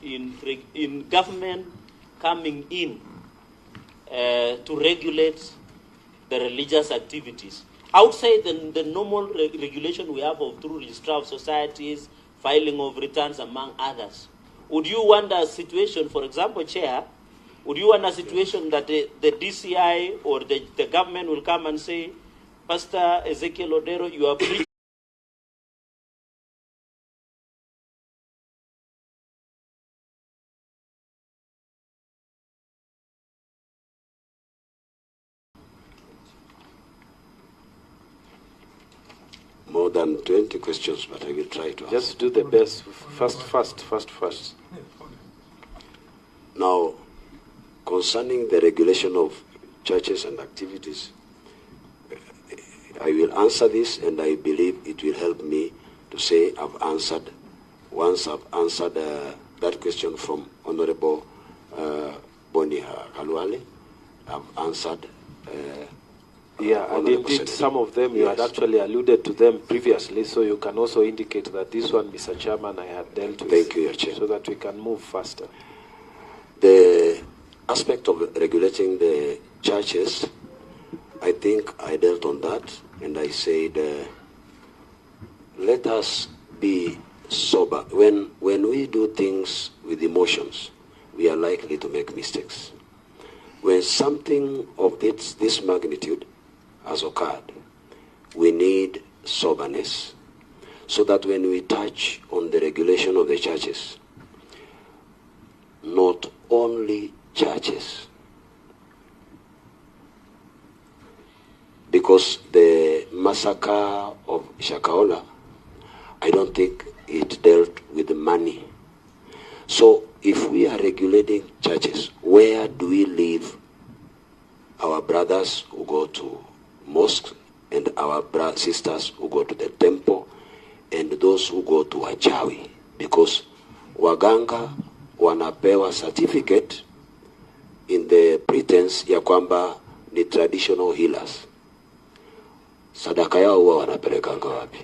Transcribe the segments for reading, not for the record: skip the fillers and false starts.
in government coming in to regulate the religious activities outside the normal regulation we have of through registrar of societies, filing of returns, among others. Would you want a situation, for example, Chair, would you want a situation that the DCI or the government will come and say, Pastor Ezekiel Odero, you are preaching more than 20 questions, but I will try to answer. Just do the best. First. Now, concerning the regulation of churches and activities, I will answer this, and I believe it will help me to say I've answered. Once I've answered that question from Honorable Boni Haluale, I've answered. And indeed, some of them you had actually alluded to them previously, so you can also indicate that this one, Mr. Chairman, I had dealt with. Thank you, Your Chair. So that we can move faster. The aspect of regulating the churches, I think I dealt on that, and I said, let us be sober. When we do things with emotions, we are likely to make mistakes. When something of this magnitude has occurred, we need soberness, so that when we touch on the regulation of the churches, not only churches, because the massacre of Shakahola, I don't think it dealt with money. So if we are regulating churches, where do we leave our brothers who go to mosques and our sisters who go to the temple and those who go to wachawi? Because waganga wanapewa certificate in the pretense ya kwamba ni traditional healers. Sadaka yao huwa wanapelekanga wapi?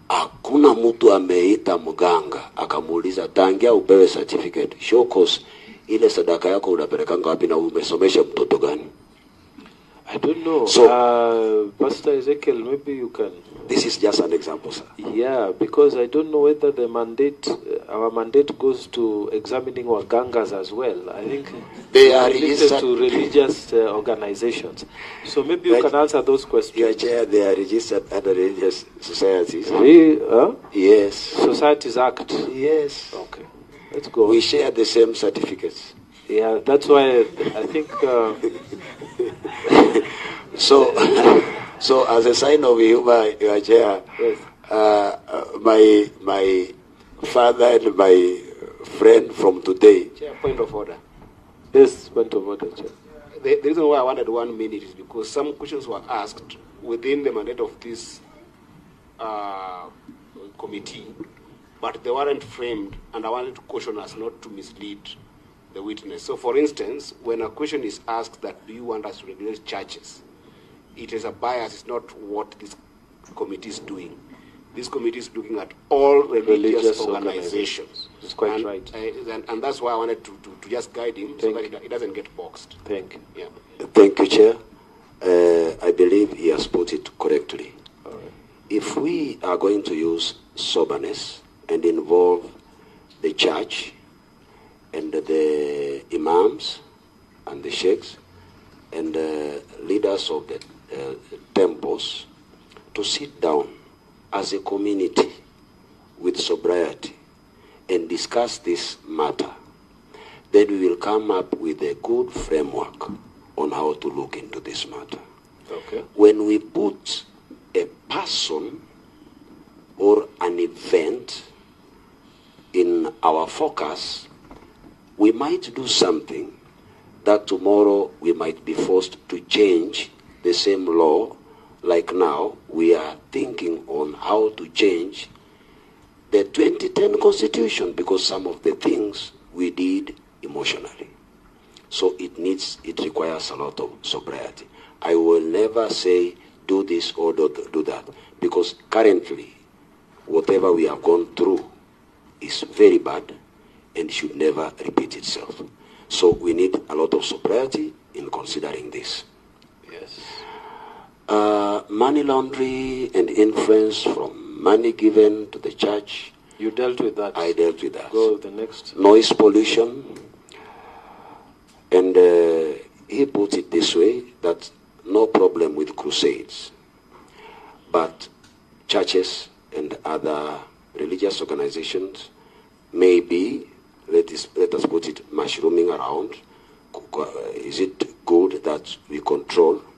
Hakuna mtu ameita mganga akamuuliza tangia upewe certificate, show cause ile sadaka yako unapelekanga wapi na umesomesha mtoto gani? I don't know. So, Pastor Ezekiel, maybe you can. This is just an example, sir. Yeah, because I don't know whether the mandate, our mandate goes to examining wagangas as well. I think they are related to religious organizations. So maybe you can answer those questions. Your Chair, they are registered under religious societies. Yes. Societies Act. Yes. Okay. Let's go. We share the same certificates. Yeah, that's why I think. So as a sign of humor, Your Chair, yes. My father and my friend from today. Chair, point of order. Yes, point of order, Chair. The reason why I wanted 1 minute is because some questions were asked within the mandate of this committee, but they weren't framed, and I wanted to caution us not to mislead the witness. So, for instance, when a question is asked that do you want us to regulate churches, it is a bias. It's not what this committee is doing. This committee is looking at all religious organizations. It's quite right. And that's why I wanted to just guide him so that it doesn't get boxed. Thank you. Yeah. Thank you, Chair. I believe he has put it correctly. All right. If we are going to use soberness and involve the church and the imams and the sheikhs and the leaders of the temples to sit down as a community with sobriety and discuss this matter, then we will come up with a good framework on how to look into this matter. Okay. When we put a person or an event in our focus, we might do something that tomorrow we might be forced to change the same law. Like now, we are thinking on how to change the 2010 Constitution because some of the things we did emotionally. So it requires a lot of sobriety. I will never say do this or do that because currently, whatever we have gone through very bad and should never repeat itself. So we need a lot of sobriety in considering this. Yes. Money laundering and influence from money given to the church. You dealt with that. I dealt with that. Go to the next. Noise pollution. And he put it this way, that no problem with crusades. But churches and other religious organizations may be, let us put it, mushrooming around. Is it good that we control